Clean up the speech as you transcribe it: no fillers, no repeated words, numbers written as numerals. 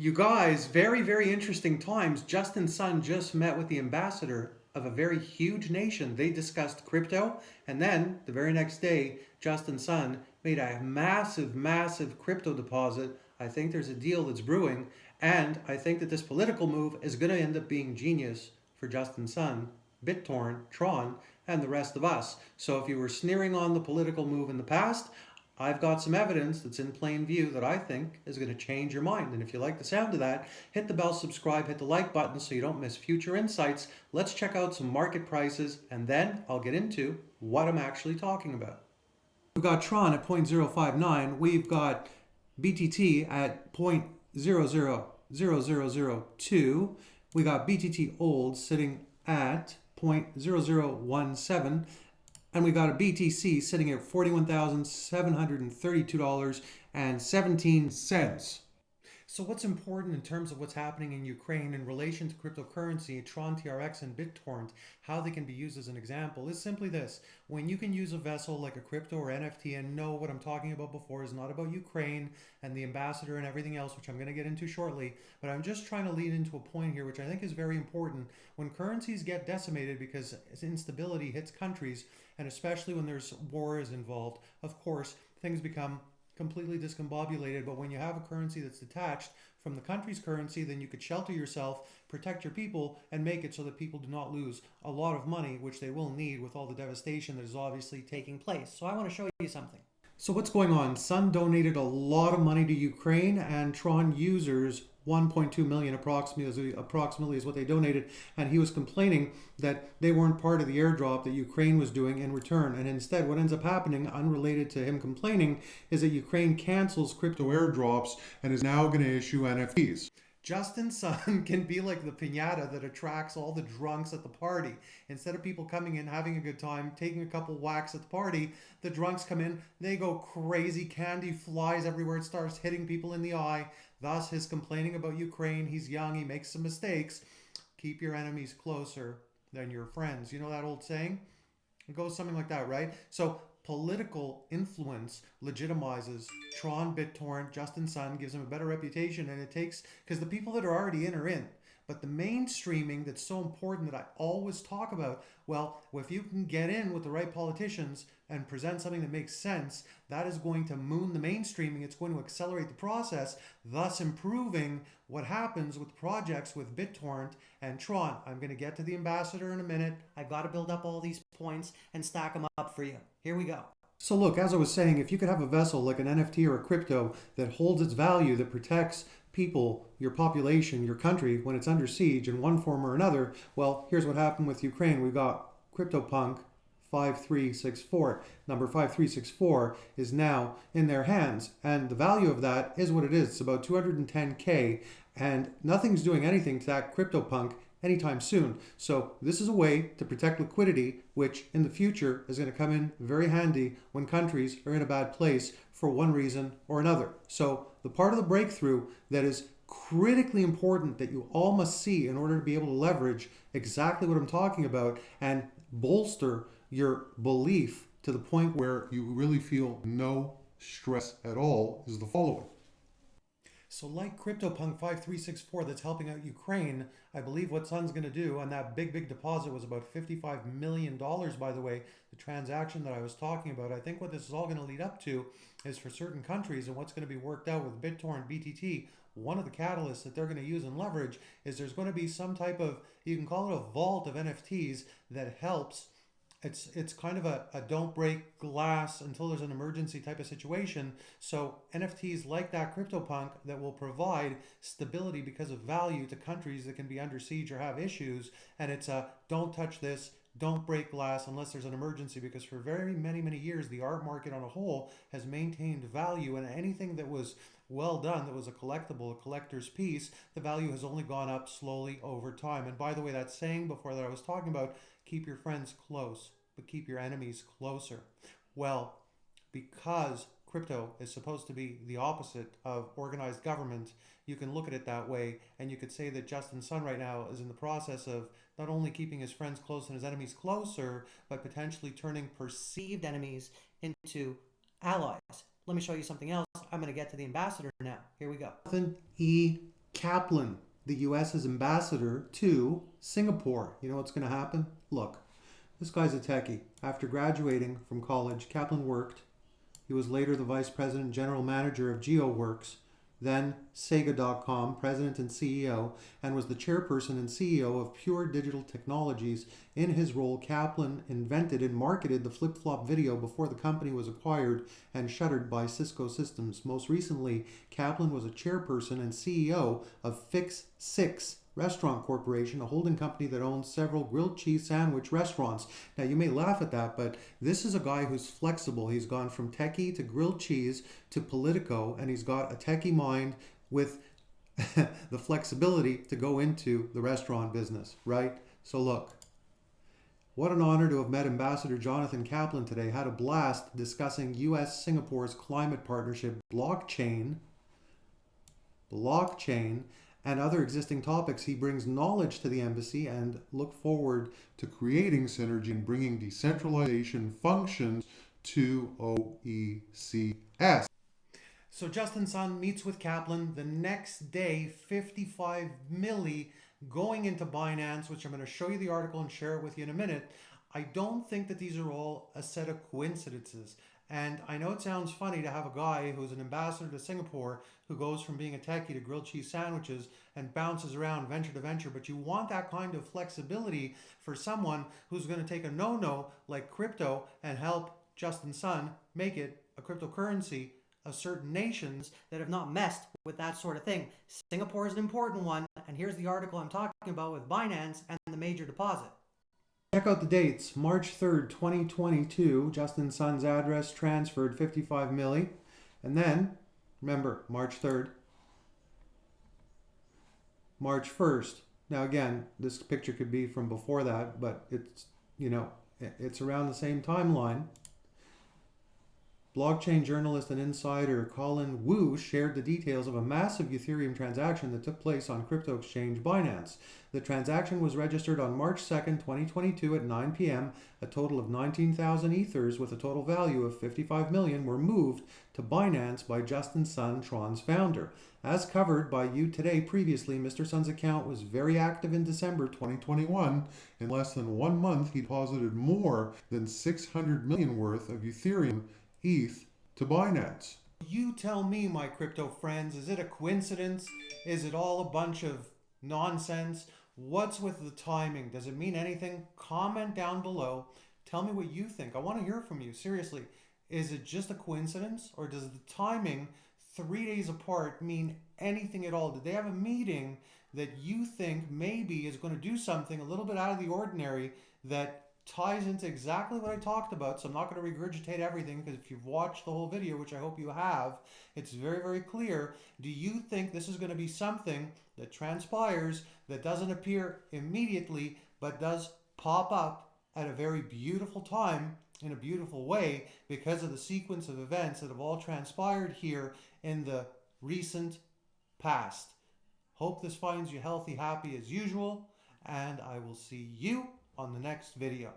You guys, very, very interesting times. Justin Sun just met with the ambassador of a very huge nation. They discussed crypto, and then the very next day, Justin Sun made a massive, massive crypto deposit. I think there's a deal that's brewing, and I think that this political move is going to end up being genius for Justin Sun, Bittorrent, Tron, and the rest of us. So if you were sneering on the political move in the past, I've got some evidence that's in plain view that I think is going to change your mind. And if you like the sound of that, hit the bell, subscribe, hit the like button so you don't miss future insights. Let's check out some market prices, and then I'll get into what I'm actually talking about. We've got Tron at 0.059. We've got BTT at 0.000002. We got BTT old sitting at 0.0017. And we got a BTC sitting at $41,732.17. So what's important in terms of what's happening in Ukraine in relation to cryptocurrency, Tron TRX and BitTorrent, how they can be used as an example, is simply this. When you can use a vessel like a crypto or NFT and know what I'm talking about before is not about Ukraine and the ambassador and everything else, which I'm going to get into shortly, but I'm just trying to lead into a point here, which I think is very important. When currencies get decimated because instability hits countries, and especially when there's wars involved, of course, things become completely discombobulated. But when you have a currency that's detached from the country's currency, then you could shelter yourself, protect your people, and make it so that people do not lose a lot of money, which they will need with all the devastation that is obviously taking place. So I want to show you something. So what's going on? Sun donated a lot of money to Ukraine, and Tron users 1.2 million approximately is what they donated, and he was complaining that they weren't part of the airdrop that Ukraine was doing in return. And instead, what ends up happening, unrelated to him complaining, is that Ukraine cancels crypto airdrops and is now going to issue NFTs. Justin Sun can be like the piñata that attracts all the drunks at the party. Instead of people coming in, having a good time, taking a couple whacks at the party, the drunks come in, they go crazy, candy flies everywhere, it starts hitting people in the eye. Thus, his complaining about Ukraine, he's young, he makes some mistakes. Keep your enemies closer than your friends. You know that old saying? It goes something like that, right? So political influence legitimizes Tron, BitTorrent, Justin Sun, gives them a better reputation, and it takes, because the people that are already in are in. But the mainstreaming that's so important that I always talk about, well, if you can get in with the right politicians and present something that makes sense, that is going to moon the mainstreaming. It's going to accelerate the process, thus improving what happens with projects with BitTorrent and Tron. I'm going to get to the ambassador in a minute. I've got to build up all these points and stack them up for you. Here we go. So look, as I was saying, if you could have a vessel like an NFT or a crypto that holds its value, that protects people, your population, your country when it's under siege in one form or another, well, here's what happened with Ukraine. We got CryptoPunk 5364. Number 5364 is now in their hands, and the value of that is what it is. It's about 210K, and nothing's doing anything to that CryptoPunk anytime soon. So this is a way to protect liquidity, which in the future is going to come in very handy when countries are in a bad place for one reason or another. So the part of the breakthrough that is critically important that you all must see in order to be able to leverage exactly what I'm talking about and bolster your belief to the point where you really feel no stress at all is the following. So like CryptoPunk 5364 that's helping out Ukraine, I believe what Sun's going to do, and that big deposit was about $55 million, by the way, the transaction that I was talking about. I think what this is all going to lead up to is for certain countries, and what's going to be worked out with BitTorrent, BTT, one of the catalysts that they're going to use and leverage is there's going to be some type of, you can call it a vault of NFTs that helps. It's kind of a don't break glass until there's an emergency type of situation. So NFTs like that CryptoPunk that will provide stability because of value to countries that can be under siege or have issues. And it's a don't touch this, don't break glass unless there's an emergency, because for very many years the art market on a whole has maintained value, and anything that was well done, that was a collectible, a collector's piece, the value has only gone up slowly over time. And by the way, that saying before that I was talking about, keep your friends close, but keep your enemies closer. Well, because crypto is supposed to be the opposite of organized government, you can look at it that way, and you could say that Justin Sun right now is in the process of not only keeping his friends close and his enemies closer, but potentially turning perceived enemies into allies. Let me show you something else. I'm going to get to the ambassador now. Here we go. E Kaplan, the US's ambassador to Singapore. You know what's going to happen? Look, this guy's a techie. After graduating from college, Kaplan worked. He was later the vice president general manager of GeoWorks, then Sega.com, president and CEO, and was the chairperson and CEO of Pure Digital Technologies. In his role, Kaplan invented and marketed the flip-flop video before the company was acquired and shuttered by Cisco Systems. Most recently, Kaplan was a chairperson and CEO of Fix Six Restaurant Corporation, a holding company that owns several grilled cheese sandwich restaurants. Now, you may laugh at that, but this is a guy who's flexible. He's gone from techie to grilled cheese to Politico, and he's got a techie mind with the flexibility to go into the restaurant business, right? So look, what an honor to have met Ambassador Jonathan Kaplan today. Had a blast discussing U.S. Singapore's climate partnership, blockchain, and other existing topics. He brings knowledge to the embassy and look forward to creating synergy and bringing decentralization functions to OECS. So Justin Sun meets with Kaplan the next day, 55 milli going into Binance, which I'm going to show you the article and share it with you in a minute. I don't think that these are all a set of coincidences. And I know it sounds funny to have a guy who's an ambassador to Singapore who goes from being a techie to grilled cheese sandwiches and bounces around venture to venture, but you want that kind of flexibility for someone who's going to take a no-no like crypto and help Justin Sun make it a cryptocurrency of certain nations that have not messed with that sort of thing. Singapore is an important one, and here's the article I'm talking about with Binance and the major deposit. Check out the dates. March 3rd, 2022, Justin Sun's address transferred 55 milli. And then, remember, March 3rd, March 1st. Now again, this picture could be from before that, but it's, you know, it's around the same timeline. Blockchain journalist and insider Colin Wu shared the details of a massive Ethereum transaction that took place on crypto exchange Binance. The transaction was registered on March 2nd, 2022 at 9 p.m. A total of 19,000 ethers with a total value of 55 million were moved to Binance by Justin Sun, Tron's founder. As covered by You Today previously, Mr. Sun's account was very active in December 2021. In less than 1 month, he deposited more than 600 million worth of Ethereum ETH to Binance. You tell me, my crypto friends, is it a coincidence? Is it all a bunch of nonsense? What's with the timing? Does it mean anything? Comment down below. Tell me what you think. I want to hear from you. Seriously, is it just a coincidence, or does the timing 3 days apart mean anything at all? Did they have a meeting that you think maybe is going to do something a little bit out of the ordinary that ties into exactly what I talked about? So I'm not going to regurgitate everything, because if you've watched the whole video, which I hope you have, it's very, very clear. Do you think this is going to be something that transpires, that doesn't appear immediately, but does pop up at a very beautiful time, in a beautiful way, because of the sequence of events that have all transpired here in the recent past? Hope this finds you healthy, happy as usual, and I will see you on the next video.